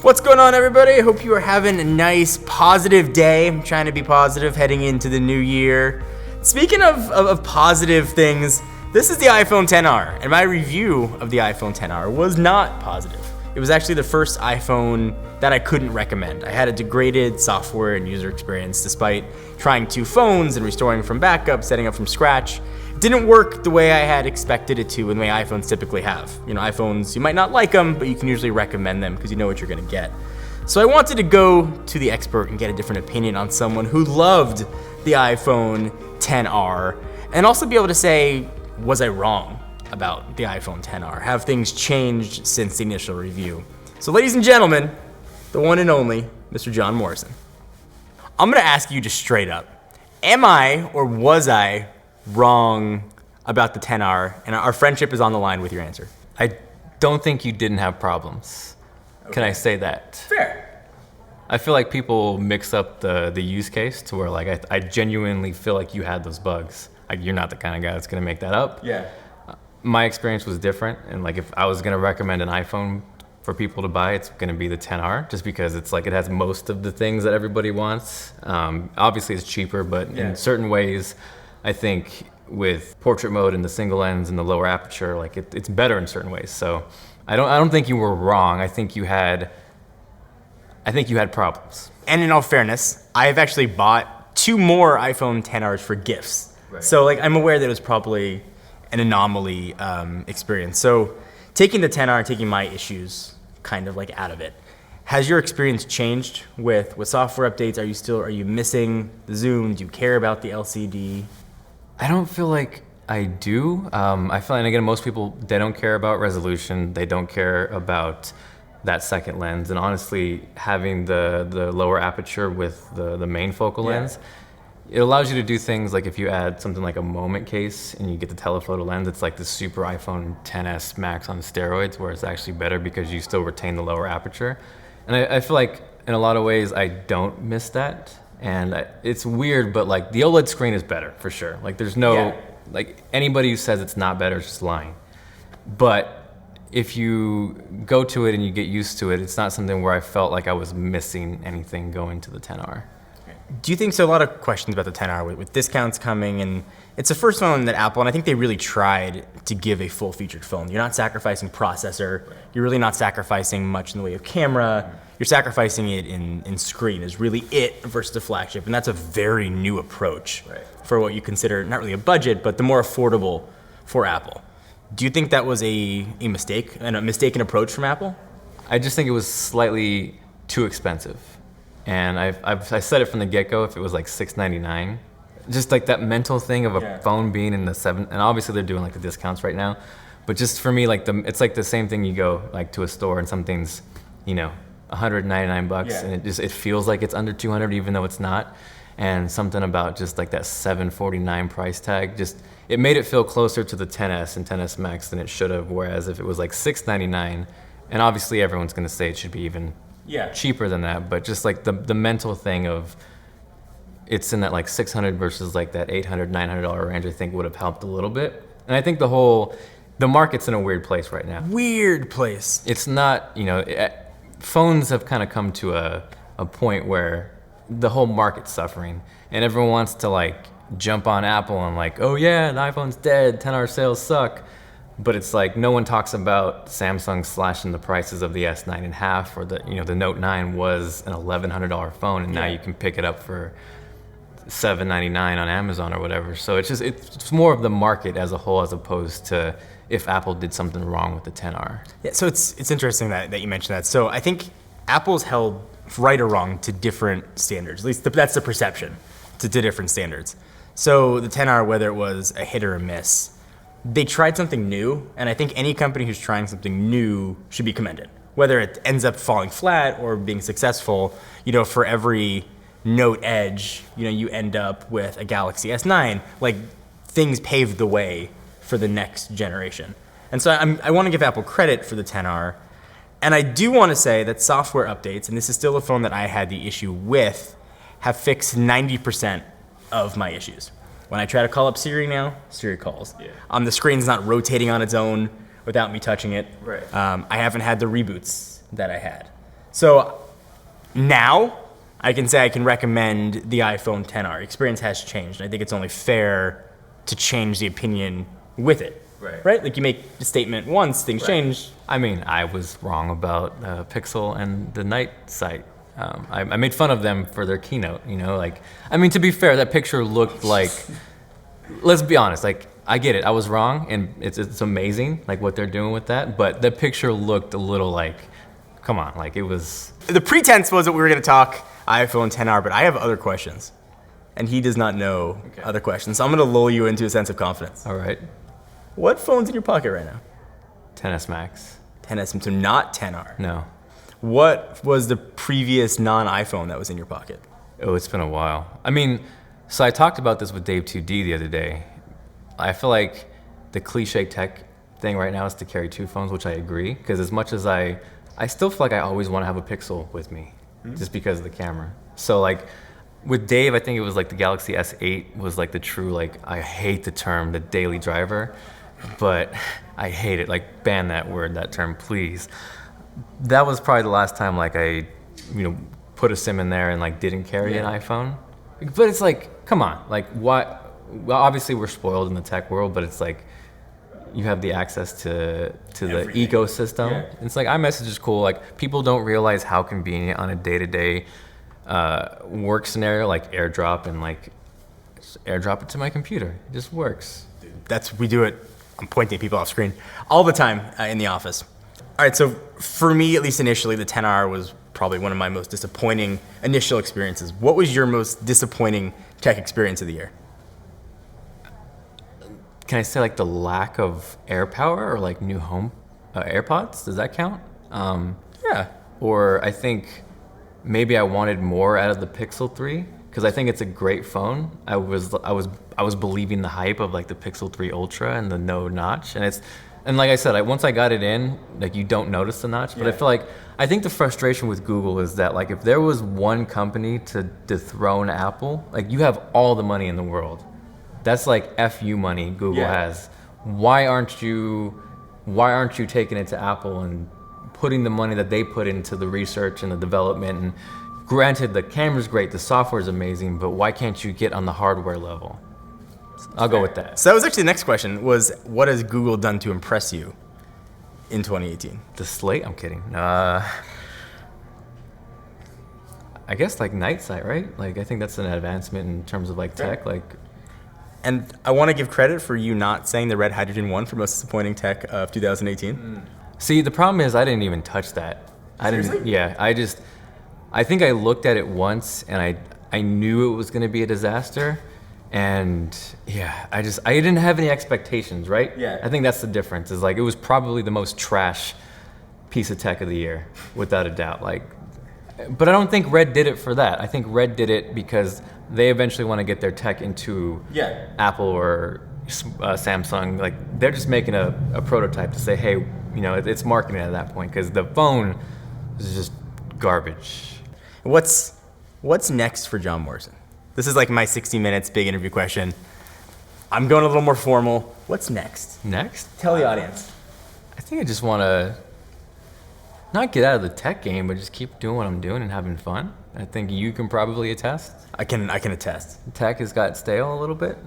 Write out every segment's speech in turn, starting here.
What's going on, everybody? Hope you are having a nice, positive day. I'm trying to be positive heading into the new year. Speaking of positive things, this is the iPhone XR, and my review of the iPhone XR was not positive. It was actually the first iPhone that I couldn't recommend. I had a degraded software and user experience despite trying two phones and restoring from backup, setting up from scratch. It didn't work the way I had expected it to and the way iPhones typically have. You know, iPhones, you might not like them, but you can usually recommend them because you know what you're gonna get. So I wanted to go to the expert and get a different opinion on someone who loved the iPhone XR and also be able to say, was I wrong about the iPhone XR? Have things changed since the initial review? So ladies and gentlemen, the one and only Mr. John Morrison. I'm gonna ask you just straight up, am I or was I wrong about the XR? And our friendship is on the line with your answer. I don't think you didn't have problems. Okay. Can I say that? Fair. I feel like people mix up the use case to where like I genuinely feel like you had those bugs. Like you're not the kind of guy that's gonna make that up. Yeah. My experience was different, and like if I was gonna recommend an iPhone for people to buy, it's gonna be the XR, just because it's like it has most of the things that everybody wants. Obviously it's cheaper, but in certain ways, I think with portrait mode and the single lens and the lower aperture, like it's better in certain ways. So I don't think you were wrong. I think you had problems. And in all fairness, I have actually bought 2 more iPhone XRs for gifts. Right. So like I'm aware that it was probably an anomaly experience. So taking the XR, taking my issues kind of like out of it, has your experience changed with software updates? Are you missing the zoom? Do you care about the LCD? I don't feel like I do. I feel like, again, most people, they don't care about resolution. They don't care about that second lens. And honestly, having the lower aperture with the main focal lens, it allows you to do things like if you add something like a moment case and you get the telephoto lens, it's like the super iPhone XS Max on steroids, where it's actually better because you still retain the lower aperture. And I feel like in a lot of ways I don't miss that. And it's weird, but like the OLED screen is better for sure. Like there's no, like anybody who says it's not better is just lying. But if you go to it and you get used to it, it's not something where I felt like I was missing anything going to the XR. Do you think so? A lot of questions about the XR with discounts coming, and it's the first phone that Apple, and I think they really tried to give a full-featured phone. You're not sacrificing processor. You're really not sacrificing much in the way of camera. You're sacrificing it in screen is really it versus the flagship, and that's a very new approach for what you consider not really a budget, but the more affordable for Apple. Do you think that was a mistake and a mistaken approach from Apple? I just think it was slightly too expensive. And I said it from the get-go, if it was like $699, just like that mental thing of a phone being in the $7, and obviously they're doing like the discounts right now, but just for me, like it's like the same thing you go like to a store and something's, you know, $199 and it feels like it's under 200 even though it's not. And something about just like that $749 price tag, just it made it feel closer to the XS and XS Max than it should have. Whereas if it was like $699, and obviously everyone's gonna say it should be even cheaper than that, but just like the mental thing of it's in that like 600 versus like that $800, $900 range, I think would have helped a little bit. And I think the market's in a weird place right now. Weird place. It's not, you know, phones have kind of come to a point where the whole market's suffering and everyone wants to like jump on Apple and like, oh yeah, the iPhone's dead, XR sales suck. But it's like no one talks about Samsung slashing the prices of the S9 in half, or the Note 9 was an $1,100 phone and now you can pick it up for $799 on Amazon or whatever. So it's more of the market as a whole as opposed to if Apple did something wrong with the XR. Yeah, so it's interesting that you mentioned that. So I think Apple's held right or wrong to different standards. At least that's the perception, to different standards. So the XR, whether it was a hit or a miss, they tried something new, and I think any company who's trying something new should be commended. Whether it ends up falling flat or being successful, you know, for every Note Edge, you know, you end up with a Galaxy S9. Like, things paved the way for the next generation. And so I want to give Apple credit for the XR, and I do want to say that software updates, and this is still a phone that I had the issue with, have fixed 90% of my issues. When I try to call up Siri now, Siri calls. The screen's not rotating on its own without me touching it. I haven't had the reboots that I had. So now I can say I can recommend the iPhone XR. Experience has changed. I think it's only fair to change the opinion with it. Right? Like you make a statement once, things change. I mean, I was wrong about Pixel and the Night site. I made fun of them for their keynote, you know, like, I mean, to be fair, that picture looked like, let's be honest, like, I get it, I was wrong, and it's amazing, like, what they're doing with that, but the picture looked a little like, come on, like, it was... The pretense was that we were going to talk iPhone XR, but I have other questions, and he does not know other questions, so I'm going to lull you into a sense of confidence. All right. What phone's in your pocket right now? XS Max. XS, so not XR. No. What was the previous non-iPhone that was in your pocket? Oh, it's been a while. I mean, so I talked about this with Dave 2D the other day. I feel like the cliche tech thing right now is to carry two phones, which I agree, because as much as I still feel like I always want to have a Pixel with me, just because of the camera. So like, with Dave, I think it was like the Galaxy S8 was like the true, like, I hate the term, the daily driver, but I hate it. Like, ban that word, that term, please. That was probably the last time, like, I, you know, put a SIM in there and, like, didn't carry an iPhone. But it's like, come on, like, why? Well, obviously we're spoiled in the tech world, but it's like, you have the access to the ecosystem. Yeah. It's like, iMessage is cool. Like, people don't realize how convenient on a day-to-day work scenario, like AirDrop, and like AirDrop it to my computer. It just works. Dude, we do it. I'm pointing at people off screen all the time in the office. All right, so for me, at least initially, the XR was probably one of my most disappointing initial experiences. What was your most disappointing tech experience of the year? Can I say like the lack of air power or like new home AirPods? Does that count? Yeah. Or I think maybe I wanted more out of the Pixel 3 because I think it's a great phone. I was believing the hype of like the Pixel 3 Ultra and the no notch, and like I said, once I got it in, like you don't notice the notch. But I think the frustration with Google is that like if there was one company to dethrone Apple, like you have all the money in the world. That's like FU money Google has. Why aren't you taking it to Apple and putting the money that they put into the research and the development? And granted, the camera's great, the software's amazing, but why can't you get on the hardware level? I'll go with that. So that was actually the next question, was what has Google done to impress you in 2018? The Slate? I'm kidding. I guess like Night Sight, right? Like I think that's an advancement in terms of like tech. And I want to give credit for you not saying the Red Hydrogen one for most disappointing tech of 2018. See, the problem is I didn't even touch that. Seriously? I think I looked at it once and I knew it was going to be a disaster. And yeah, I didn't have any expectations, right? Yeah. I think that's the difference, is like it was probably the most trash piece of tech of the year, without a doubt. But I don't think Red did it for that. I think Red did it because they eventually want to get their tech into Apple or Samsung. Like they're just making a prototype to say, hey, you know, it's marketing at that point because the phone is just garbage. What's next for John Morrison? This is like my 60 minutes big interview question. I'm going a little more formal. What's next? Next? Tell the audience. I think I just want to not get out of the tech game, but just keep doing what I'm doing and having fun. I think you can probably attest. I can attest. Tech has got stale a little bit.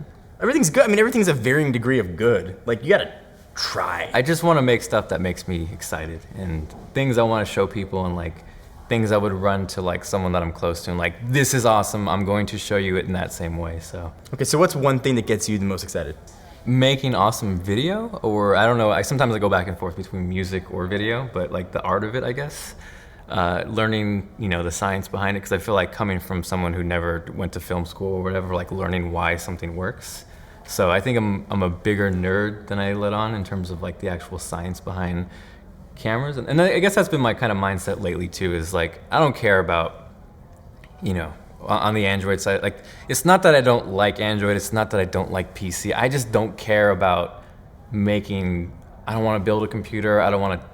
Everything's good. I mean, everything's a varying degree of good. Like, you gotta try. I just want to make stuff that makes me excited and things I want to show people and like things I would run to like someone that I'm close to and like, this is awesome. I'm going to show you it in that same way. So. Okay, so what's one thing that gets you the most excited? Making awesome video, or I don't know. Sometimes I go back and forth between music or video, but like the art of it, I guess. Learning, you know, the science behind it, because I feel like coming from someone who never went to film school or whatever, like learning why something works. So I think I'm a bigger nerd than I let on in terms of like the actual science behind cameras. And I guess that's been my kind of mindset lately too, is like, I don't care about, you know, on the Android side, like, it's not that I don't like Android, it's not that I don't like PC, I just don't care about I don't want to build a computer, I don't want to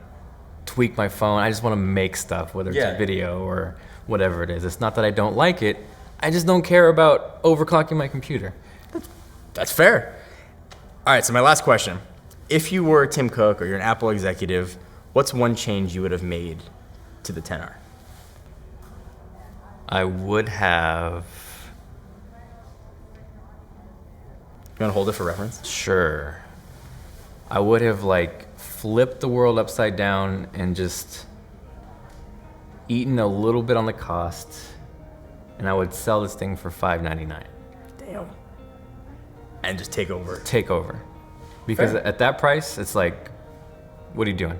tweak my phone, I just want to make stuff, whether it's a video or whatever it is. It's not that I don't like it, I just don't care about overclocking my computer. That's fair. All right, so my last question. If you were Tim Cook or you're an Apple executive, what's one change you would have made to the XR? I would have. You want to hold it for reference? Sure. I would have like flipped the world upside down and just eaten a little bit on the cost, and I would sell this thing for $599. Damn. And just take over. Take over. Because Fair. at that price, it's like, what are you doing?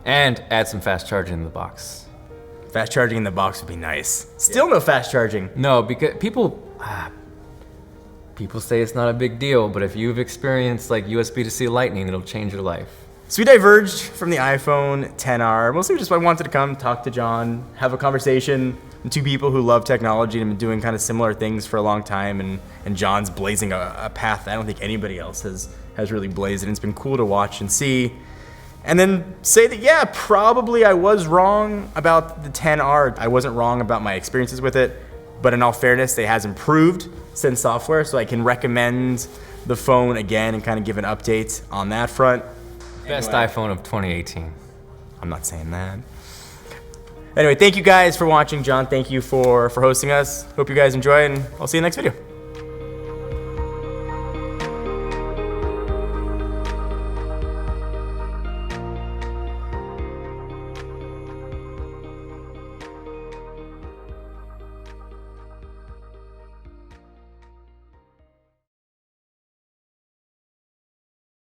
And add some fast charging in the box. Fast charging in the box would be nice. Still no fast charging. No, because people say it's not a big deal, but if you've experienced like USB to C Lightning, it'll change your life. So we diverged from the iPhone XR. Mostly just I wanted to come talk to John, have a conversation. And two people who love technology and have been doing kind of similar things for a long time. And John's blazing a path that I don't think anybody else has really blazed. And it's been cool to watch and see. And then say that, yeah, probably I was wrong about the XR. I wasn't wrong about my experiences with it. But in all fairness, it has improved since software. So I can recommend the phone again and kind of give an update on that front. Best Anyway. iPhone of 2018. I'm not saying that. Anyway, thank you guys for watching. John, thank you for hosting us. Hope you guys enjoy, and I'll see you in the next video.